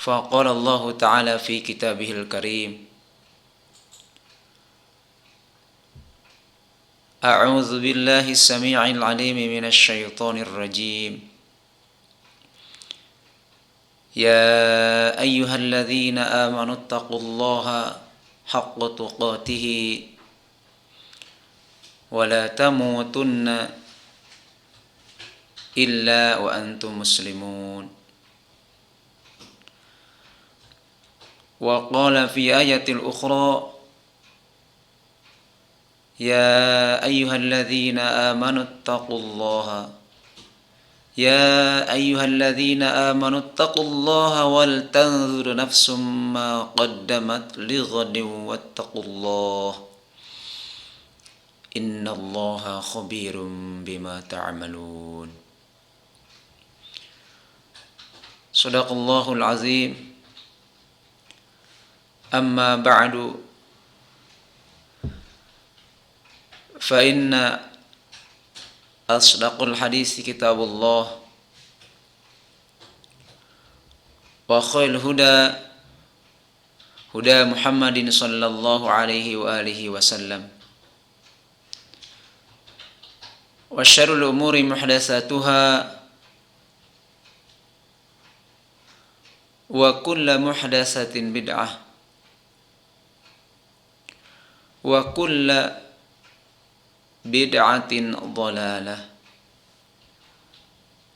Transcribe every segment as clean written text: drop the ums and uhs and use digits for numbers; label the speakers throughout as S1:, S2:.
S1: فقال الله تعالى في كتابه الكريم: أعوذ بالله السميع العليم من الشيطان الرجيم. يا أيها الذين آمنوا اتقوا الله حق تقاته ولا تموتن إلا وأنتم مسلمون. وقال في آية أخرى: يا أيها الذين آمنوا اتقوا الله يا أيها الذين آمنوا اتقوا الله ولتنظر نفس ما قدمت لغد واتقوا الله إن الله خبير بما تعملون. صدق الله العظيم. أما بعد فإن أصدق الحديث كتاب الله وخير الهدى هدى محمد صلى الله عليه وآله وسلم وشر الأمور محدثاتها وكل محدثة بدعة وكل بدعة ضلالة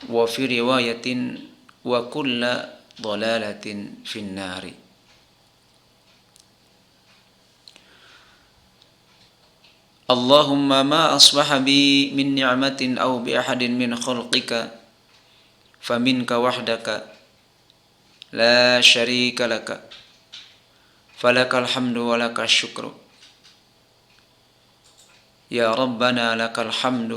S1: وفي رواية وكل ضلالة في النار. اللهم ما أصبح بي من نعمة أو بأحد من خلقك فمنك وحدك لا شريك لك فلك الحمد ولك الشكر يا ربنا لك الحمد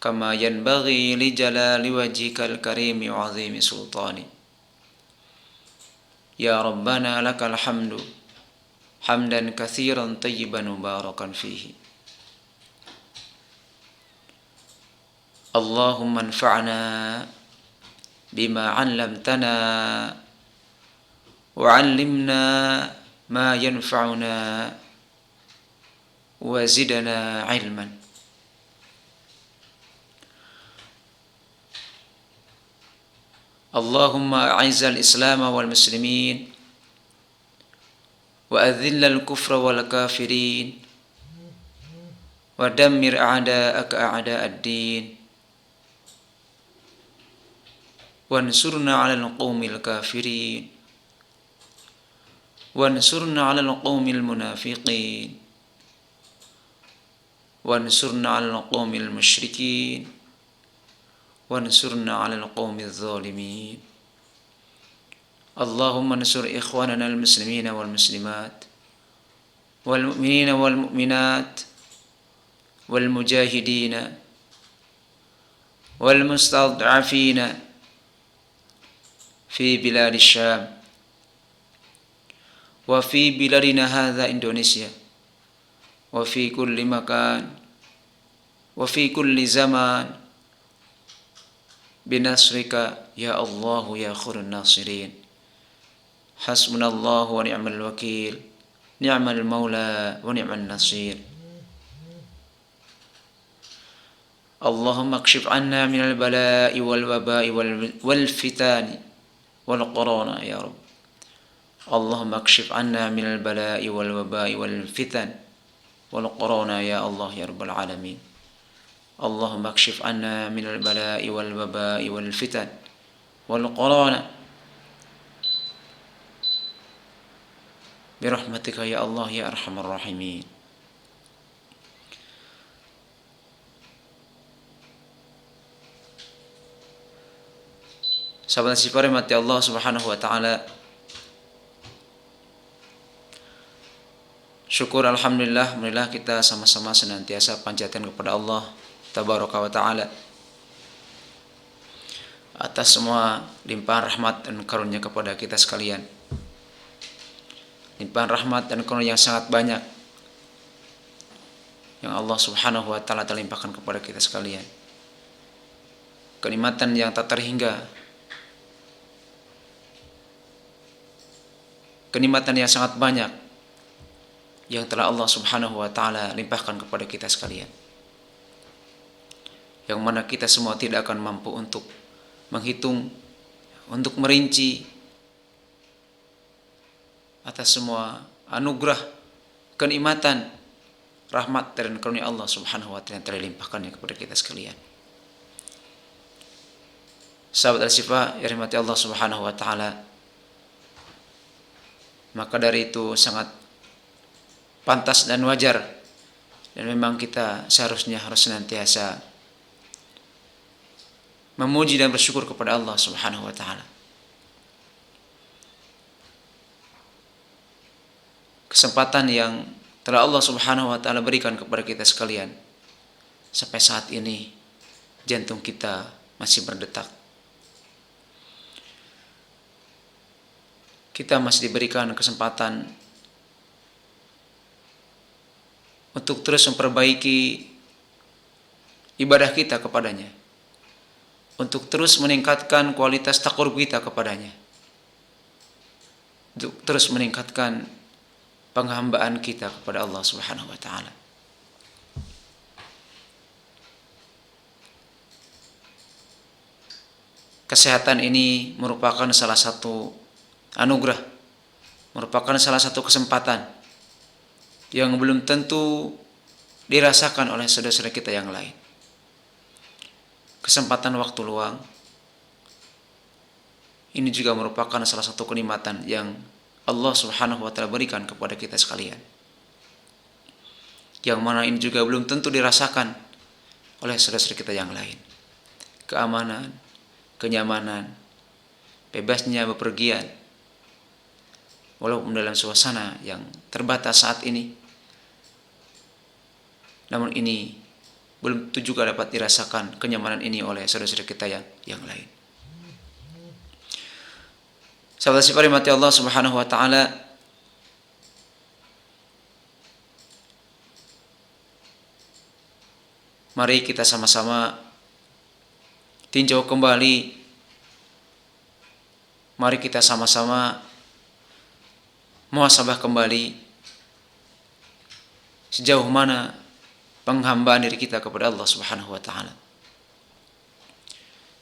S1: كما ينبغي لجلال وجهك الكريم وعظيم سلطانك. يا ربنا لك الحمد حمدا كثيرا طيبا مباركا فيه. اللهم انفعنا بما علمتنا وعلمنا ما ينفعنا وزدنا علما. اللهم أعز الإسلام والمسلمين وأذل الكفر والكافرين ودمر أعداءك أعداء الدين وانصرنا على القوم الكافرين وانصرنا على القوم المنافقين وانصرنا على القوم المشركين وانصرنا على القوم الظالمين. اللهم انصر إخواننا المسلمين والمسلمات والمؤمنين والمؤمنات والمجاهدين والمستضعفين في بلاد الشام وفي بلادنا هذا إندونيسيا وفي كل مكان وفي كل زمان بنصرك يا الله يا خير الناصرين. حسبنا الله ونعم الوكيل نعم المولى ونعم النصير. اللهم اكشف عنا من البلاء والوباء والفتن والقرون يا رب. اللهم اكشف عنا من البلاء والوباء والفتن والقرون يا الله يا رب العالمين. اللهم اكشف عنا من البلاء والوباء والفتن والقرون برحمتك يا الله يا أرحم الراحمين. Sahabat sifar mati Allah Subhanahu wa taala. Syukur alhamdulillah, alhamdulillah kita sama-sama senantiasa panjatkan kepada Allah Tabaraka wa taala atas semua limpahan rahmat dan karunia kepada kita sekalian. Limpahan rahmat dan karunia yang sangat banyak yang Allah Subhanahu wa taala telah limpahkan kepada kita sekalian. Kenikmatan yang tak terhingga, kenikmatan yang sangat banyak yang telah Allah Subhanahu wa taala limpahkan kepada kita sekalian. Yang mana kita semua tidak akan mampu untuk menghitung, untuk merinci atas semua anugerah, kenikmatan, rahmat dan karunia Allah Subhanahu wa taala yang telah dilimpahkannya kepada kita sekalian. Sahabat Al-Syifa yang dirahmati Allah Subhanahu wa taala, maka dari itu sangat pantas dan wajar dan memang kita seharusnya harus senantiasa memuji dan bersyukur kepada Allah Subhanahu wa taala. Kesempatan yang telah Allah Subhanahu wa taala berikan kepada kita sekalian, sampai saat ini jantung kita masih berdetak. Kita masih diberikan kesempatan untuk terus memperbaiki ibadah kita kepadanya, untuk terus meningkatkan kualitas taqarrub kita kepadanya, untuk terus meningkatkan penghambaan kita kepada Allah Subhanahu wa taala. Kesehatan ini merupakan salah satu anugerah, merupakan salah satu kesempatan yang belum tentu dirasakan oleh saudara-saudara kita yang lain. Kesempatan waktu luang ini juga merupakan salah satu kenikmatan yang Allah Subhanahu wa taala berikan kepada kita sekalian, yang mana ini juga belum tentu dirasakan oleh saudara-saudara kita yang lain. Keamanan, kenyamanan, bebasnya bepergian walaupun dalam suasana yang terbatas saat ini, namun ini belum tentu juga dapat dirasakan kenyamanan ini oleh saudara-saudara kita yang lain. Sahabat sifat rahmati Allah Subhanahu wa taala, mari kita sama-sama tinjau kembali, mari kita sama-sama muhasabah kembali sejauh mana penghambaan diri kita kepada Allah Subhanahu wa taala.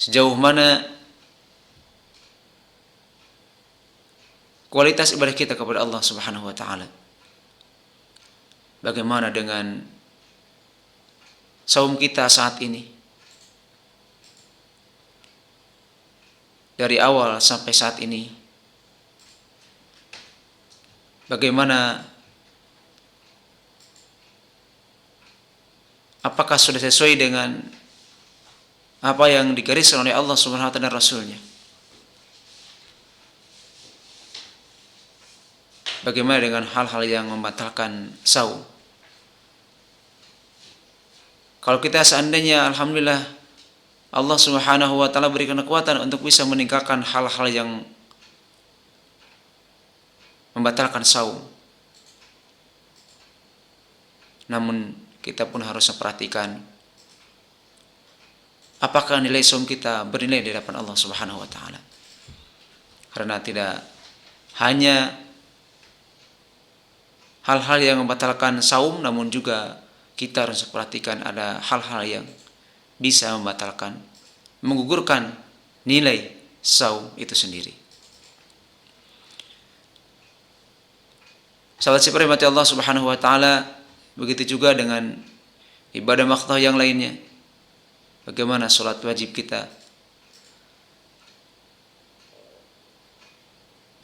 S1: Sejauh mana kualitas ibadah kita kepada Allah Subhanahu wa taala. Bagaimana dengan saum kita saat ini? Dari awal sampai saat ini, bagaimana, apakah sudah sesuai dengan apa yang digariskan oleh Allah Subhanahu wa taala dan Rasulnya? Bagaimana dengan hal-hal yang membatalkan saum? Kalau kita seandainya alhamdulillah Allah Subhanahu wa taala berikan kekuatan untuk bisa meninggalkan hal-hal yang membatalkan saum, namun kita pun harus memperhatikan apakah nilai saum kita bernilai di hadapan Allah Subhanahu wa taala. Karena tidak hanya hal-hal yang membatalkan saum, namun juga kita harus perhatikan ada hal-hal yang bisa membatalkan, menggugurkan nilai saum itu sendiri. Sahabat sifat rahmati Allah Subhanahu wa taala, begitu juga dengan ibadah makruh yang lainnya. Bagaimana salat wajib kita?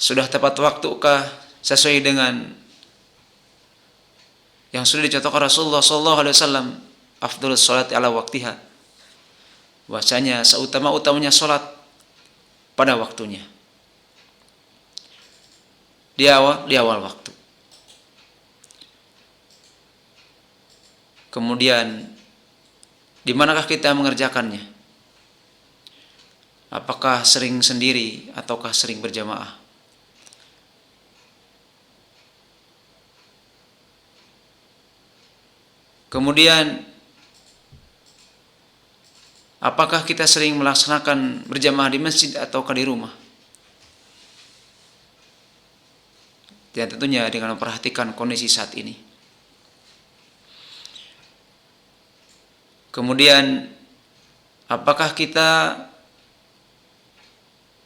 S1: Sudah tepat waktukah sesuai dengan yang sudah dicontohkan Rasulullah sallallahu alaihi wasallam, afdhalus salati ala waktiha? Bahwasanya seutama-utamanya salat pada waktunya. Di awal waktu. Kemudian di manakah kita mengerjakannya? Apakah sering sendiri ataukah sering berjamaah? Kemudian apakah kita sering melaksanakan berjamaah di masjid ataukah di rumah? Dan tentunya dengan memperhatikan kondisi saat ini. Kemudian, apakah kita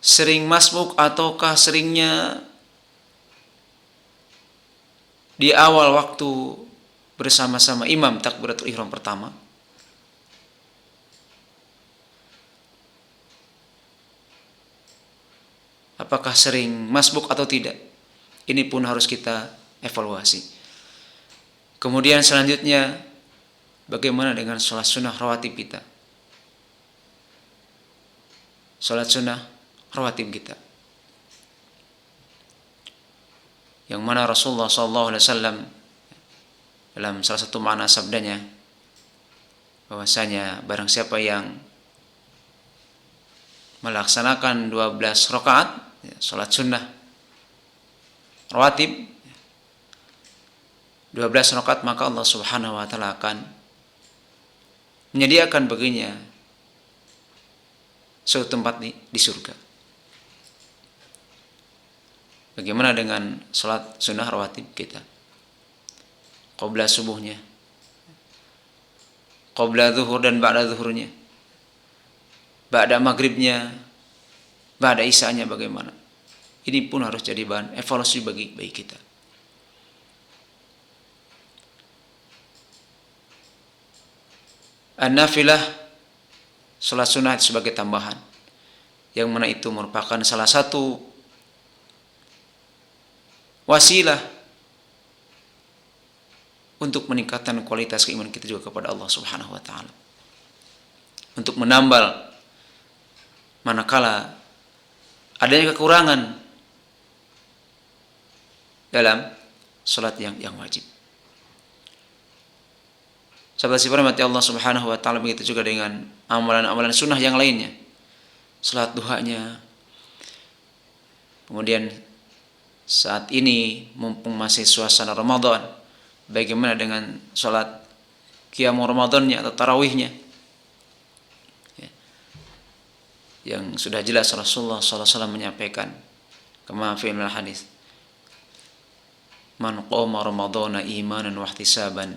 S1: sering masbuk ataukah seringnya di awal waktu bersama-sama imam takbiratul ihram pertama? Apakah sering masbuk atau tidak? Ini pun harus kita evaluasi. Kemudian selanjutnya, bagaimana dengan sholat sunnah rawatib kita? Sholat sunnah rawatib kita, yang mana Rasulullah SAW dalam salah satu makna sabdanya, bahwasanya barang siapa yang melaksanakan 12 rakaat sholat sunnah rawatib 12 rakaat, maka Allah Subhanahu wa taala akan menyediakan baginya suatu tempat di surga. Bagaimana dengan sholat sunnah rawatib kita? Qabla subuhnya, qabla zuhur dan ba'da zuhurnya, ba'da maghribnya, ba'da isanya bagaimana? Ini pun harus jadi bahan evaluasi bagi kita. An-nafilah, salat sunnah sebagai tambahan, yang mana itu merupakan salah satu wasilah untuk meningkatkan kualitas keimanan kita juga kepada Allah Subhanahu wa taala. Untuk menambal manakala adanya kekurangan dalam salat yang wajib. Sahabat sifat mati Allah Subhanahu wa taala, begitu juga dengan amalan-amalan sunnah yang lainnya. Salat duhanya. Kemudian saat ini mumpung masih suasana Ramadan, bagaimana dengan salat qiyamul Ramadannya atau tarawihnya? Yang sudah jelas Rasulullah SAW menyampaikan, kama fi al-hadis, man qama ramadhana imanan wa ihtisaban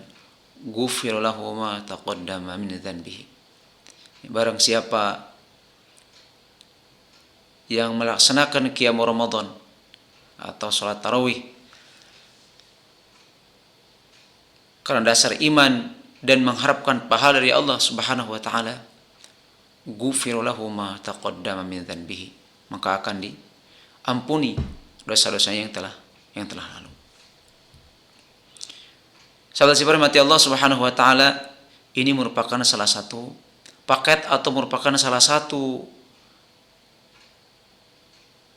S1: ghufira lahu ma taqaddama min dhanbihi. Barang siapa yang melaksanakan qiyamul Ramadan atau salat tarawih karena dasar iman dan mengharapkan pahala dari Allah Subhanahu wa taala, ghufira lahu ma taqaddama min dhanbihi, maka akan diampuni dosa-dosanya yang telah lalu. Sahabat sifat mati Allah Subhanahu wa taala, ini merupakan salah satu paket atau merupakan salah satu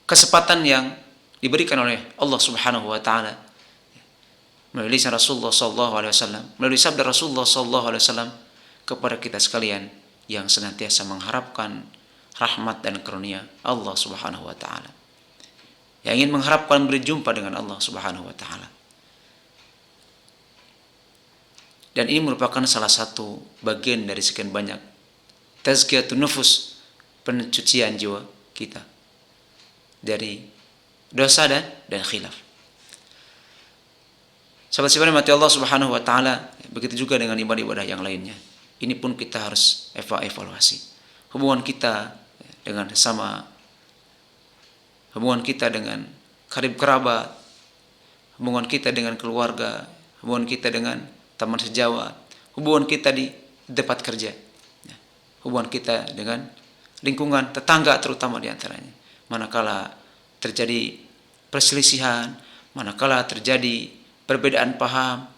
S1: kesempatan yang diberikan oleh Allah Subhanahu wa taala melalui lisan Rasulullah sallallahu alaihi wasallam, melalui sabda Rasulullah sallallahu alaihi wasallam kepada kita sekalian yang senantiasa mengharapkan rahmat dan karunia Allah Subhanahu wa taala, yang ingin mengharapkan berjumpa dengan Allah Subhanahu wa taala. Dan ini merupakan salah satu bagian dari sekian banyak tazkiyatun nufus, pencucian jiwa kita dari dosa dan khilaf. Sahabat sahabat mati Allah Subhanahu wa taala, begitu juga dengan ibadah-ibadah yang lainnya. Ini pun kita harus evaluasi. Hubungan kita dengan sesama, hubungan kita dengan karib kerabat, hubungan kita dengan keluarga, hubungan kita dengan teman sejawat, hubungan kita di tempat kerja, hubungan kita dengan lingkungan tetangga terutama diantaranya. Manakala terjadi perselisihan, manakala terjadi perbedaan paham,